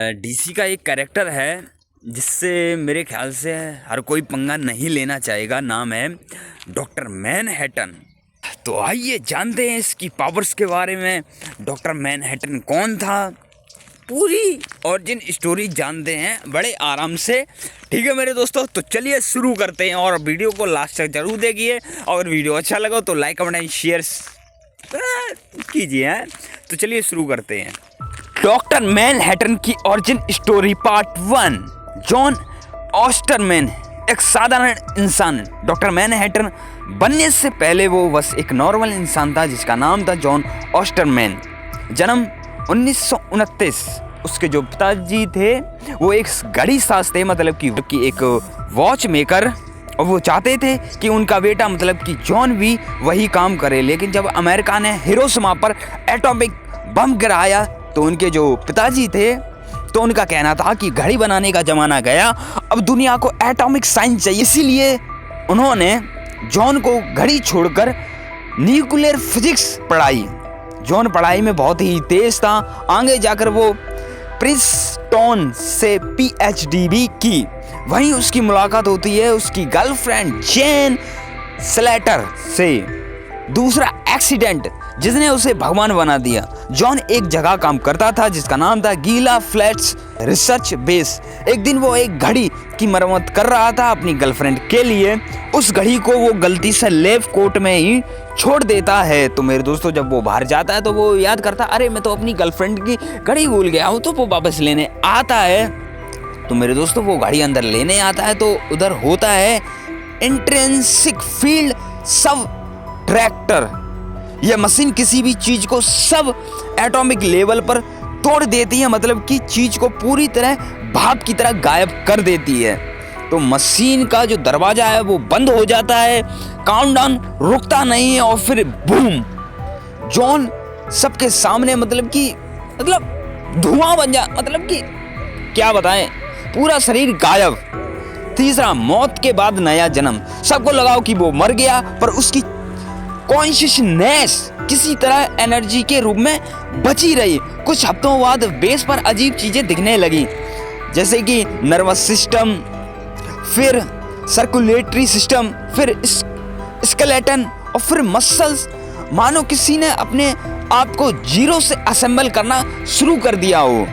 DC का एक character है जिससे मेरे ख्याल से हर कोई पंगा नहीं लेना चाहेगा। नाम है डॉक्टर मैनहट्टन। तो आइए जानते हैं इसकी पावर्स के बारे में। डॉक्टर मैनहट्टन कौन था, पूरी ओरिजिन स्टोरी जानते हैं बड़े आराम से। ठीक है मेरे दोस्तों, तो चलिए शुरू करते हैं और वीडियो को लास्ट तक जरूर देखिए। अगर वीडियो अच्छा लगा तो लाइक कमेंट शेयर कीजिए। तो चलिए शुरू करते हैं। डॉक्टर मैनहट्टन की ओरिजिन स्टोरी पार्ट 1। जॉन ऑस्टरमैन एक साधारण इंसान। डॉक्टर मैनहट्टन बनने से पहले वो बस एक नॉर्मल इंसान था जिसका नाम था जॉन ऑस्टरमैन। जन्म 1929। उसके जो पिताजी थे वो एक घड़ी साज थे, मतलब कि एक वॉच मेकर, और वो चाहते थे कि उनका बेटा मतलब कि जॉन भी वही काम करे। लेकिन जब अमेरिका ने हिरोशिमा पर एटॉमिक बम गिराया तो उनके जो पिताजी थे तो उनका कहना था कि घड़ी बनाने का ज़माना गया, अब दुनिया को एटॉमिक साइंस चाहिए। इसीलिए उन्होंने जॉन को घड़ी छोड़कर न्यूक्लियर फिजिक्स पढ़ाई। जॉन पढ़ाई में बहुत ही तेज था। आगे जाकर वो प्रिंसटन से PhD भी की। वहीं उसकी मुलाकात होती है उसकी गर्लफ्रेंड जेन स्लेटर से। दूसरा एक्सीडेंट जिसने उसे भगवान बना दिया। जॉन एक जगह काम करता था जिसका नाम था गीला फ्लैट्स रिसर्च बेस। एक दिन वो एक घड़ी की मरम्मत कर रहा था अपनी गर्लफ्रेंड के लिए। उस घड़ी को वो गलती से लेव कोट में ही छोड़ देता है। तो मेरे दोस्तों, जब वो बाहर जाता है तो वो याद करता, अरे मैं तो अपनी गर्लफ्रेंड की घड़ी भूल गया हूँ। तो वो वापस लेने आता है। तो मेरे दोस्तों, वो घड़ी अंदर लेने आता है तो उधर होता है इंट्रिंसिक फील्ड सब ट्रैक्टर। यह मशीन किसी भी चीज को सब एटॉमिक लेवल पर तोड़ देती है, मतलब कि चीज को पूरी तरह भाप की तरह गायब कर देती है। तो मशीन का जो दरवाजा है वो बंद हो जाता है, काउंटडाउन रुकता नहीं है और फिर बूम, जॉन सबके सामने मतलब धुआं बन जा, मतलब कि क्या बताएं, पूरा शरीर गायब। तीसरा, मौत के बाद नया जन्म। सबको लगाओ कि वो मर गया पर उसकी कॉन्शियसनेस किसी तरह एनर्जी के रूप में बची रही। कुछ हफ्तों बाद बेस पर अजीब चीजें दिखने लगी, जैसे कि नर्वस सिस्टम, फिर सर्कुलेटरी सिस्टम, फिर स्केलेटन और फिर मसल्स। मानो किसी ने अपने आप को जीरो से असेंबल करना शुरू कर दिया हो।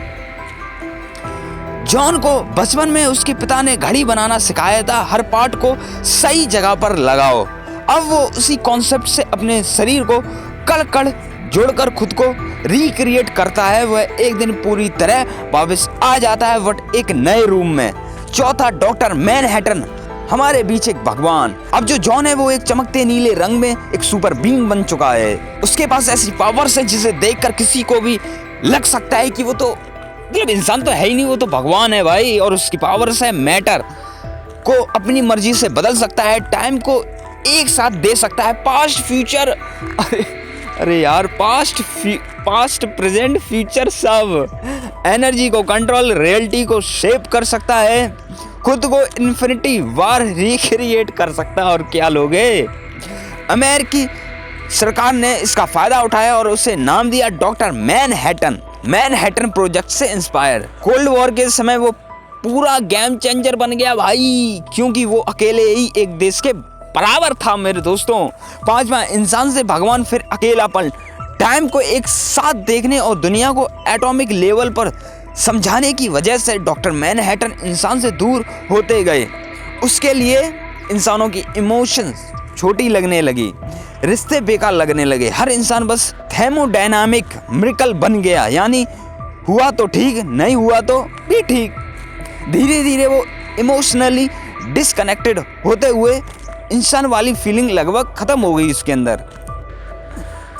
जॉन को बचपन में उसके पिता ने घड़ी बनाना सिखाया था, हर पार्ट को सही जगह पर लगाओ। अब वो उसी कॉन्सेप्ट से अपने शरीर को कड़ जोड़कर खुद को रिक्रिएट करता है। वह एक दिन पूरी तरह वापस आ जाता है, बट एक नए रूम में। चौथा, डॉक्टर मैनहट्टन हमारे बीच एक भगवान। अब जो जॉन है वो एक चमकते नीले रंग में एक सुपर बीइंग बन चुका है। उसके पास ऐसी पावर्स है जिसे देखकर किसी को भी लग सकता है कि वो तो मतलब इंसान तो है ही नहीं, वो तो भगवान है भाई। और उसकी पावर्स है मैटर को अपनी मर्जी से बदल सकता है, टाइम को एक साथ दे सकता है, पास्ट फ्यूचर, अरे यार पास्ट प्रेजेंट फ्यूचर सब। एनर्जी को कंट्रोल, रियलिटी को शेप कर सकता है, खुद को इन्फिनिटी वार रिक्रिएट कर सकता है। और क्या लोगे, अमेरिकी सरकार ने इसका फायदा उठाया और उसे नाम दिया डॉक्टर मैनहट्टन। मैनहट्टन प्रोजेक्ट से इंस्पायर। कोल्ड वॉर के समय वो पूरा गेम चेंजर बन गया भाई, क्योंकि वो अकेले ही एक देश के बराबर था मेरे दोस्तों। पांचवा, इंसान से भगवान फिर अकेलापन। टाइम को एक साथ देखने और दुनिया को एटॉमिक लेवल पर समझाने की वजह से डॉक्टर मैनहट्टन इंसान से दूर होते गए। उसके लिए इंसानों की इमोशंस छोटी लगने लगी, रिश्ते बेकार लगने लगे। हर इंसान बस थर्मोडायनामिक मिरेकल बन गया, यानी हुआ तो ठीक, नहीं हुआ तो भी ठीक। धीरे धीरे वो इमोशनली डिस्कनेक्टेड होते हुए इंसान वाली फीलिंग लगभग खत्म हो गई उसके अंदर।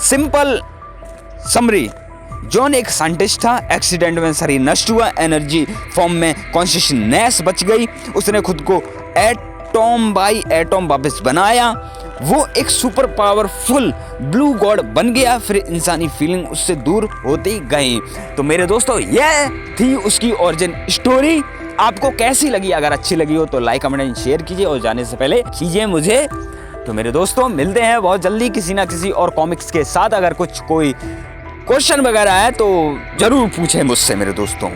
सिंपल समरी, जॉन एक साइंटिस्ट था। एक्सीडेंट में शरीर नष्ट हुआ, एनर्जी फॉर्म में कॉन्शियसनेस बच गई। उसने खुद को एटॉम बाय एटॉम वापस बनाया। वो एक सुपर पावरफुल ब्लू गॉड बन गया। फिर इंसानी फीलिंग उससे दूर होती गई। तो मेरे दोस्तों, यह थी उसकी ओरिजिन स्टोरी। आपको कैसी लगी? अगर अच्छी लगी हो तो लाइक कमेंट शेयर कीजिए और जाने से पहले कीजिए मुझे। तो मेरे दोस्तों, मिलते हैं बहुत जल्दी किसी ना किसी और कॉमिक्स के साथ। अगर कोई क्वेश्चन वगैरह है तो जरूर पूछें मुझसे मेरे दोस्तों।